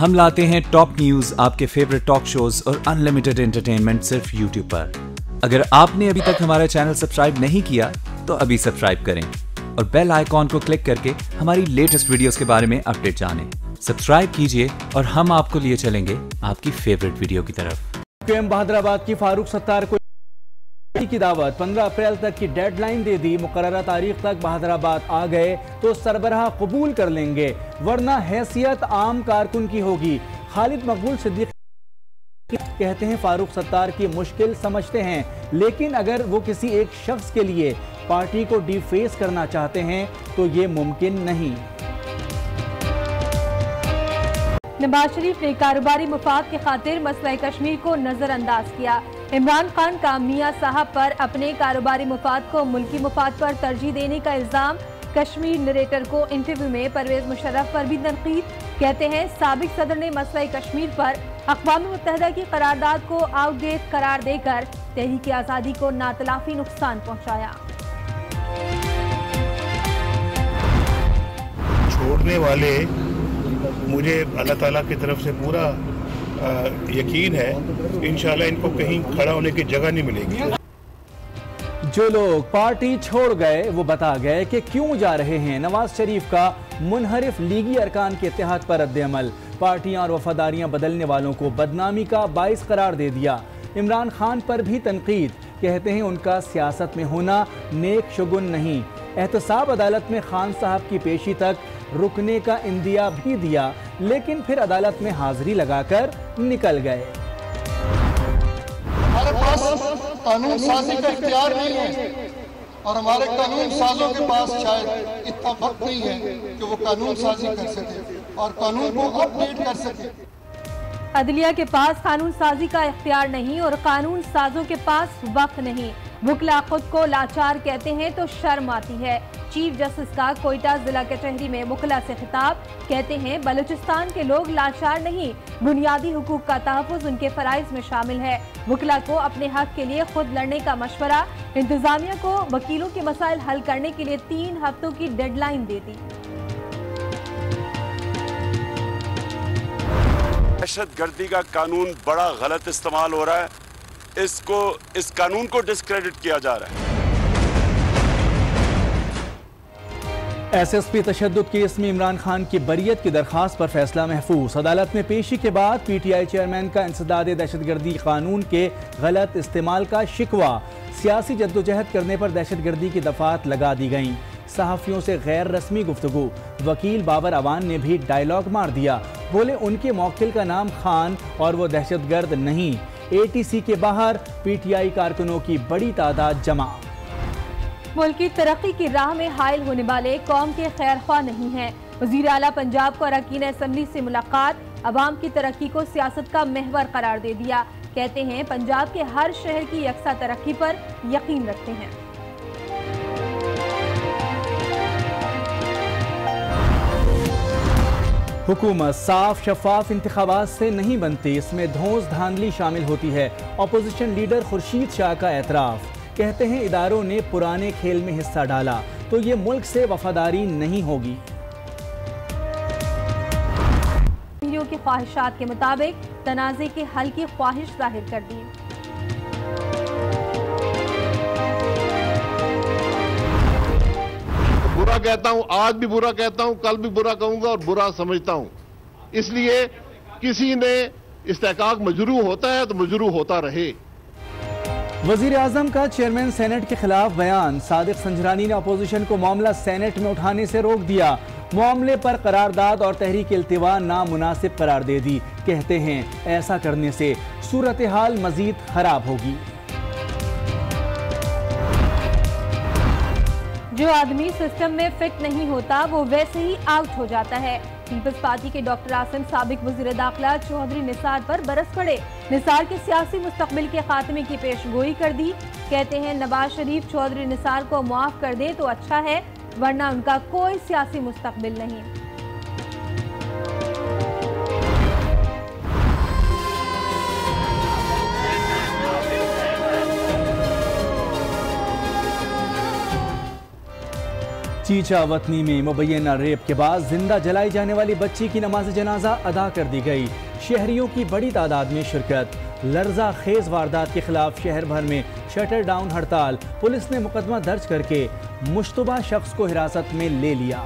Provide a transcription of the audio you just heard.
हम लाते हैं top news, आपके फेवरेट टॉक शोज और अनलिमिटेड एंटरटेनमेंट सिर्फ यूट्यूब पर। अगर आपने अभी तक हमारा चैनल सब्सक्राइब नहीं किया तो अभी सब्सक्राइब करें और बेल आइकॉन को क्लिक करके हमारी लेटेस्ट वीडियोस के बारे में अपडेट जानें। सब्सक्राइब कीजिए और हम आपको लिए चलेंगे आपकी फेवरेट वीडियो की तरफ। पीएम बहादुराबाद की फारूक सत्तार को की दावत, 15 अप्रैल तक की डेडलाइन दे दी। मुकर्ररा तारीख तक बहादुराबाद आ गए तो सरबराह कबूल कर लेंगे, वरना हैसियत आम कारकुन की होगी। खालिद मकबूल सिद्दीक कहते हैं फारूक सत्तार की मुश्किल समझते हैं, लेकिन अगर वो किसी एक शख्स के लिए पार्टी को डिफेस करना चाहते हैं तो ये मुमकिन नहीं। नवाज शरीफ ने कारोबारी मुफाद की खातिर मसला कश्मीर को नजरअंदाज किया। इमरान खान का मियां साहब पर अपने कारोबारी मुफाद को मुल्की मुफाद पर तरजीह देने का इल्जाम। कश्मीर नरेटर को इंटरव्यू में परवेज मुशर्रफ पर भी तनकीद। कहते हैं साबिक सदर ने मसला कश्मीर पर अक़वाम मुत्तहिदा की करारदाद को आउटडेट करार देकर तहरीक आज़ादी को नातलाफी नुकसान पहुँचाया। छोड़ने वाले मुझे अल्लाह ताला की तरफ से पूरा यकीन है, इंशाल्लाह इनको कहीं खड़ा होने की जगह नहीं मिलेगी। जो लोग पार्टी छोड़ गए वो बता गए कि क्यों जा रहे हैं। नवाज शरीफ का मुनहरिफ लीगी अरकान के इत्तेहाद पर रद्द-ए-अमल। पार्टियां और वफादारियां बदलने वालों को बदनामी का बाइस करार दे दिया। इमरान खान पर भी तनकीद, कहते हैं उनका सियासत में होना नेक शुगुन नहीं। एहतसाब अदालत में खान साहब की पेशी तक रुकने का इंदिया भी दिया, लेकिन फिर अदालत में हाजिरी लगाकर निकल गए। हमारे पास कानून साजी का इख्तियार नहीं है और हमारे कानून साजों के पास शायद इतना वक्त नहीं है कि वो कानून साजी कर सके और कानून को अपडेट कर सके। अदलिया के पास कानून साजी का इख्तियार नहीं और कानून साजों के पास वक्त नहीं। वुकला खुद को लाचार कहते हैं तो शर्म आती है। चीफ जस्टिस का कोयटा जिला कचहरी में वुकला से खिताब, कहते हैं बलूचिस्तान के लोग लाचार नहीं, बुनियादी हुकूक का तहफ़्फ़ुज़ उनके फराइज़ में शामिल है। वुकला को अपने हक के लिए खुद लड़ने का मशवरा। इंतजामिया को वकीलों के मसाइल हल करने के लिए 3 हफ्तों की डेडलाइन दे दी। दहशतगर्दी का कानून बड़ा गलत इस्तेमाल हो रहा है, इस कानून को डिस्क्रेडिट किया जा रहा है। एसएसपी तशद्दुद केस में इमरान खान की बरियत की दरखास्त पर फैसला महफूज। अदालत में पेशी के बाद पीटीआई चेयरमैन का इंसदाद दहशतगर्दी कानून के गलत इस्तेमाल का शिकवा। सियासी जद्दोजहद करने पर दहशतगर्दी की दफात लगा दी गईं। सहाफ़ियों से गैर रस्मी गुफ्तगू। वकील बाबर अवान ने भी डायलॉग मार दिया, बोले उनके मौकिल का नाम खान और वो दहशतगर्द नहीं। एटीसी के बाहर पीटीआई कारकुनों की बड़ी तादाद जमा। मुल्क की तरक्की की राह में हाइल होने वाले कौम के खैरख्वाह नहीं हैं। वज़ीर आला पंजाब को अरकान असम्बली से मुलाकात, अवाम की तरक्की को सियासत का महवर करार दे दिया। कहते हैं पंजाब के हर शहर की यकसा तरक्की पर यकीन रखते हैं। हुकूमत साफ शफाफ इंतखाबात से नहीं बनती, इसमें धौंस धांधली शामिल होती है। अपोजिशन लीडर खुर्शीद शाह का एतराफ़, कहते हैं इदारों ने पुराने खेल में हिस्सा डाला तो ये मुल्क से वफादारी नहीं होगी। की ख्वाहिशात के मुताबिक तनाज़े के हल की ख्वाहिश जाहिर कर दी। बुरा कहता हूं, आज भी बुरा कहता हूं, कल भी बुरा कहूंगा और बुरा समझता हूं। इसलिए किसी ने इस्तेकाक मजरू होता है तो मजरू होता रहे। वजीर आजम का चेयरमैन सेनेट के खिलाफ बयान। सादिक संजरानी ने अपोजिशन को मामला सेनेट में उठाने से रोक दिया। मामले पर करारदाद और तहरीक इल्तिवा नामुनासिब करार दे दी। कहते हैं ऐसा करने से सूरत हाल मजीद खराब होगी। जो आदमी सिस्टम में फिट नहीं होता वो वैसे ही आउट हो जाता है। पीपल्स पार्टी के डॉक्टर आसिम साबिक वज़ीर दाखिला चौधरी निसार पर बरस पड़े। निसार के सियासी मुस्तकबिल के खात्मे की पेशगोई कर दी। कहते हैं नवाज शरीफ चौधरी निसार को मुआफ कर दे तो अच्छा है, वरना उनका कोई सियासी मुस्तकबिल नहीं। चीचा वतनी में मुबैना रेप के बाद जिंदा जलाई जाने वाली बच्ची की नमाज जनाजा अदा कर दी गई। शहरियों की बड़ी तादाद में शिरकत। लर्जा खेज वारदात के खिलाफ शहर भर में शटर डाउन हड़ताल। पुलिस ने मुकदमा दर्ज करके मुश्तबा शख्स को हिरासत में ले लिया।